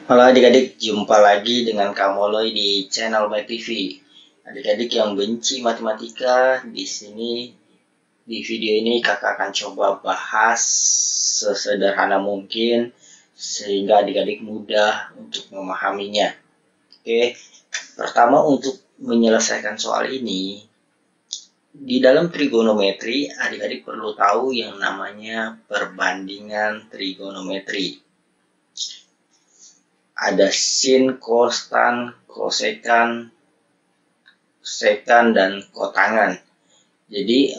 Halo adik-adik, jumpa lagi dengan Kamoloy di channel My TV. Adik-adik yang benci matematika, di sini di video ini kakak akan coba bahas sesederhana mungkin sehingga adik-adik mudah untuk memahaminya. Oke, pertama untuk menyelesaikan soal ini, di dalam trigonometri adik-adik perlu tahu yang namanya perbandingan trigonometri. Ada sin, cos, tan, kosekan, sekan, dan kotangan. Jadi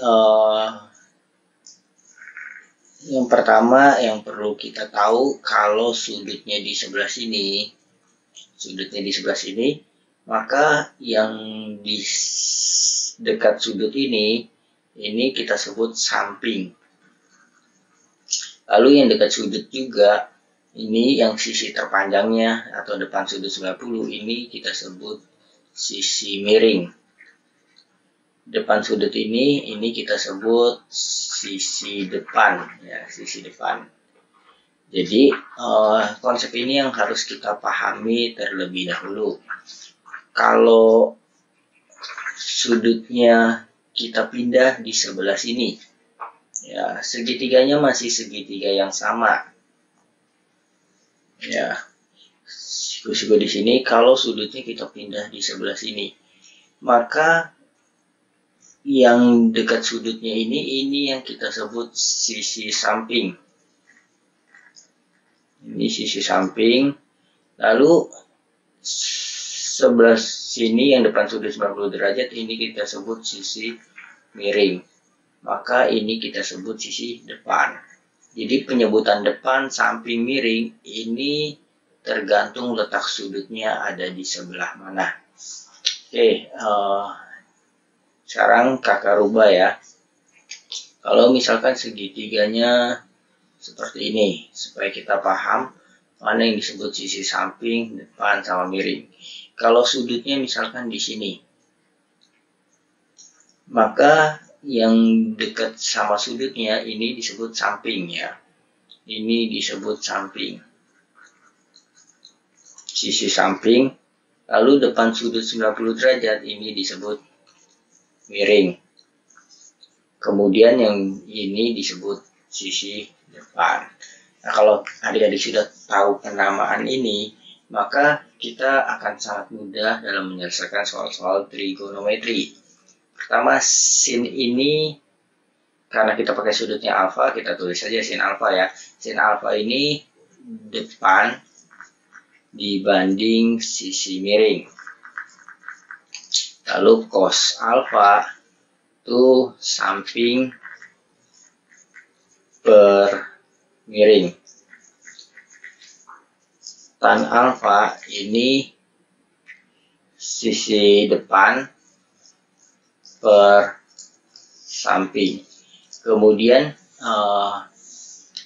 yang pertama yang perlu kita tahu, kalau sudutnya di sebelah sini, maka yang di dekat sudut ini kita sebut samping. Lalu yang dekat sudut juga, ini yang sisi terpanjangnya atau depan sudut 90, ini kita sebut sisi miring. Depan sudut ini kita sebut sisi depan, ya, sisi depan. Jadi konsep ini yang harus kita pahami terlebih dahulu. Kalau sudutnya kita pindah di sebelah sini, ya, segitiganya masih segitiga yang sama. Ya, siku-siku di sini, kalau sudutnya kita pindah di sebelah sini, maka yang dekat sudutnya ini yang kita sebut sisi samping. Ini sisi samping. Lalu sebelah sini yang depan sudut 90 derajat ini kita sebut sisi miring. Maka ini kita sebut sisi depan. Jadi penyebutan depan, samping, miring ini tergantung letak sudutnya ada di sebelah mana. Oke, sekarang kakak rubah ya. Kalau misalkan segitiganya seperti ini, supaya kita paham mana yang disebut sisi samping, depan, sama miring. Kalau sudutnya misalkan di sini, maka yang dekat sama sudutnya ini disebut samping ya. Ini disebut samping. Sisi samping. Lalu depan sudut 90 derajat ini disebut miring. Kemudian yang ini disebut sisi depan. Nah, kalau adik-adik sudah tahu penamaan ini, maka kita akan sangat mudah dalam menyelesaikan soal-soal trigonometri. Pertama, sin ini, karena kita pakai sudutnya alfa, kita tulis saja sin alfa ya. Sin alfa ini depan dibanding sisi miring. Lalu cos alfa itu samping per miring. Tan alfa ini sisi depan per samping. Kemudian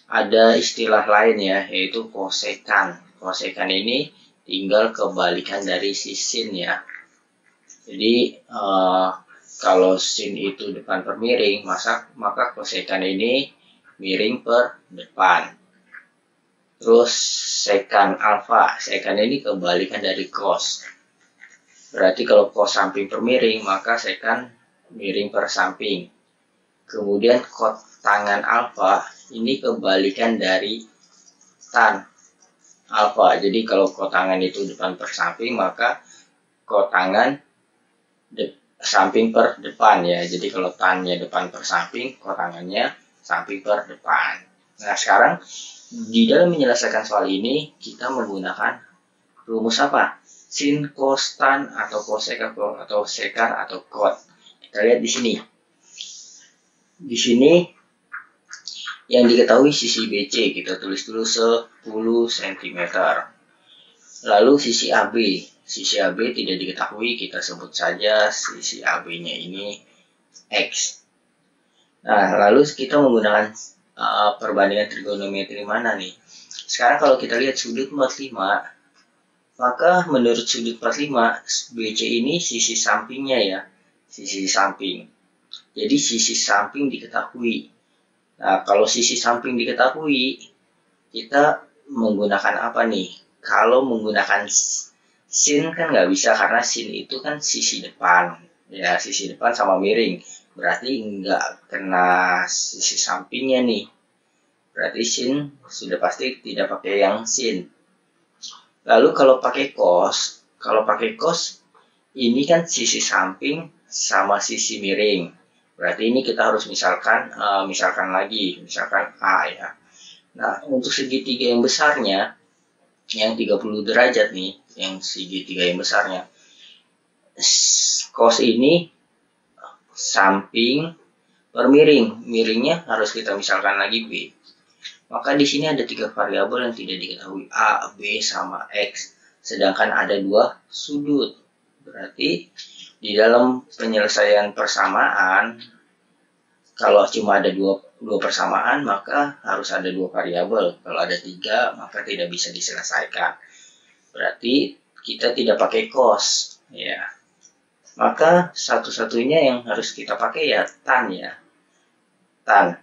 ada istilah lain ya, yaitu kosekan. Kosekan ini tinggal kebalikan dari sin ya. Jadi kalau sin itu depan per miring, maka kosekan ini miring per depan. Terus sekan alfa, sekan ini kebalikan dari cos. Berarti kalau cos samping per miring, maka sekan miring per samping. Kemudian kotangan alfa ini kebalikan dari tan alfa. Jadi kalau kotangan itu depan per samping, maka kotangan samping per depan ya. Jadi kalau tannya depan per samping, kotangannya samping per depan. Nah, sekarang di dalam menyelesaikan soal ini kita menggunakan rumus apa? Sin, cos, tan, atau cosec, atau sekan, atau cot. Kita lihat di sini. Di sini yang diketahui sisi BC, kita tulis dulu 10 cm. Lalu sisi AB. Sisi AB tidak diketahui, kita sebut saja sisi AB-nya ini X. Nah, lalu kita menggunakan perbandingan trigonometri mana nih? Sekarang kalau kita lihat sudut 45, maka menurut sudut 45, BC ini sisi sampingnya ya, sisi samping. Jadi sisi samping diketahui. Nah, kalau sisi samping diketahui, kita menggunakan apa nih? kalau menggunakan sin kan nggak bisa, karena sin itu kan sisi depan. Ya, sisi depan sama miring. Berarti nggak kena sisi sampingnya nih. Berarti sin sudah pasti tidak pakai yang sin. Lalu kalau pakai cos ini kan sisi samping sama sisi miring. Berarti ini kita harus misalkan A ya. Nah, untuk segitiga yang besarnya, yang 30 derajat nih, yang segitiga yang besarnya, cos ini samping per miring. Miringnya harus kita misalkan lagi B. Maka di sini ada 3 variabel yang tidak diketahui, A, B, sama X. Sedangkan ada 2 sudut. Berarti di dalam penyelesaian persamaan, kalau cuma ada dua persamaan, maka harus ada 2 variabel. Kalau ada 3, maka tidak bisa diselesaikan. Berarti kita tidak pakai cos. Ya. Maka satu-satunya yang harus kita pakai ya tan ya. Tan.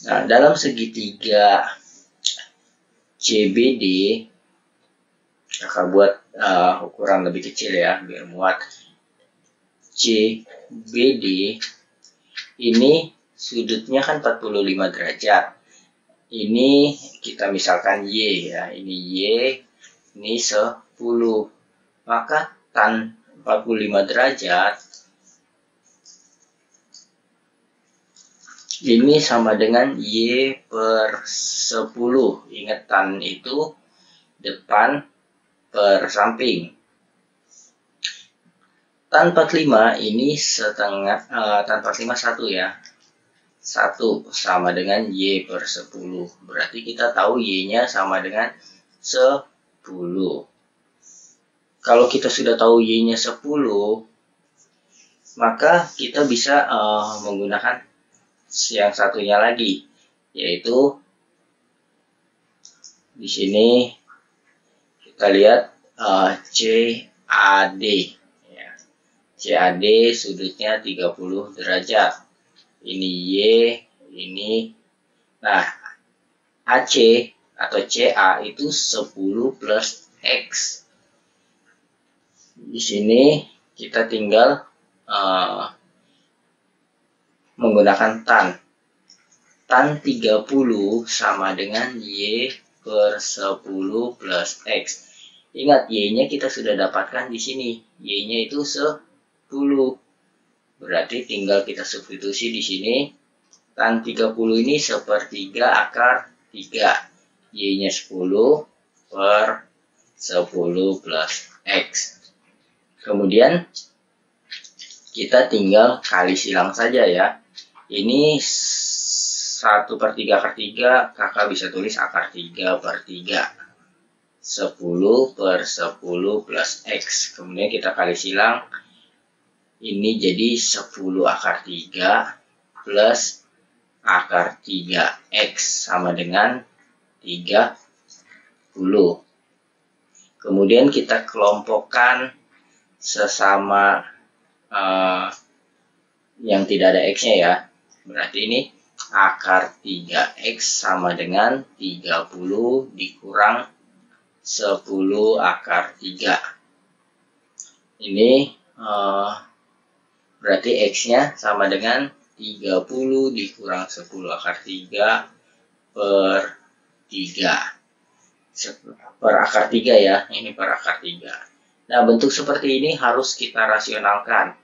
Nah, dalam segitiga CBD, kakak buat ukuran lebih kecil ya, biar muat. CBD ini sudutnya kan 45 derajat. Ini kita misalkan Y ya, ini Y, ini 10. Maka tan 45 derajat ini sama dengan Y per 10. Ingat, tan itu depan per samping. Tan 45 ini setengah, tan 45 1 ya. 1 sama dengan Y per 10. Berarti kita tahu Y-nya sama dengan 10. Kalau kita sudah tahu Y-nya 10, maka kita bisa menggunakan yang satunya lagi, yaitu di sini kita lihat CAD ya. CAD sudutnya 30 derajat. Ini Y, ini. Nah, AC atau CA itu 10 plus X. Di sini kita tinggal menggunakan tan. Tan 30 sama dengan Y per 10 plus X. Ingat, Y-nya kita sudah dapatkan di sini. Y-nya itu 10. Berarti tinggal kita substitusi di sini. Tan 30 ini 1/3 akar 3. Y-nya 10 per 10 plus X. Kemudian kita tinggal kali silang saja ya. Ini 1/3 akar 3, kakak bisa tulis akar 3/3. 10 per 10 plus X. Kemudian kita kali silang. Ini jadi 10 akar 3 plus akar 3X sama dengan 30. Kemudian kita kelompokkan sesama yang tidak ada X-nya ya. Berarti ini akar 3X sama dengan 30 dikurang 10 akar 3. Ini berarti X-nya sama dengan 30 dikurang 10 akar 3 per 3. Per akar 3 ya, ini per akar 3. Nah, bentuk seperti ini harus kita rasionalkan.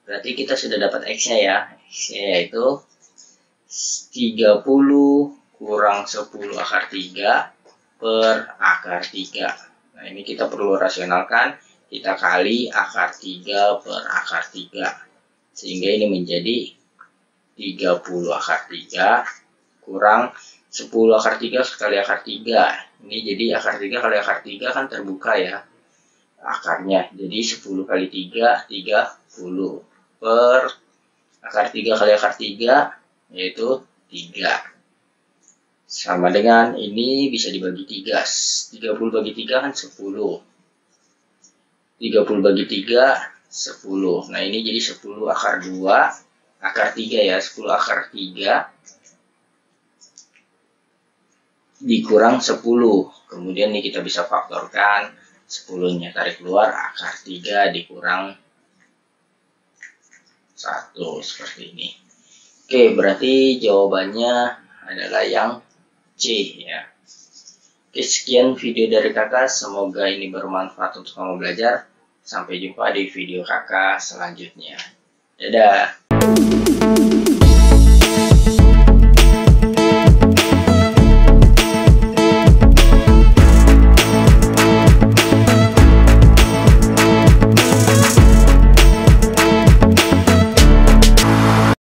Berarti kita sudah dapat X-nya ya. X-nya yaitu 30 kurang 10 akar 3 per akar 3. Nah, ini kita perlu rasionalkan. Kita kali akar 3 per akar 3. Sehingga ini menjadi 30 akar 3 kurang 10 akar 3 kali akar 3. Ini jadi akar 3 kali akar 3 kan terbuka ya akarnya. Jadi 10 kali 3, 30 per akar 3 kali akar 3 yaitu 3. Sama dengan ini bisa dibagi 3. 30 bagi 3 kan 10. 30 bagi 3, 10. Nah, ini jadi 10 akar 2, akar 3 ya. 10 akar 3 dikurang 10. Kemudian nih kita bisa faktorkan 10-nya, tarik keluar akar 3 dikurang 1 seperti ini. Oke, berarti jawabannya adalah yang C ya. Oke, sekian video dari kakak, semoga ini bermanfaat untuk kamu belajar. Sampai jumpa di video kakak selanjutnya. Dadah.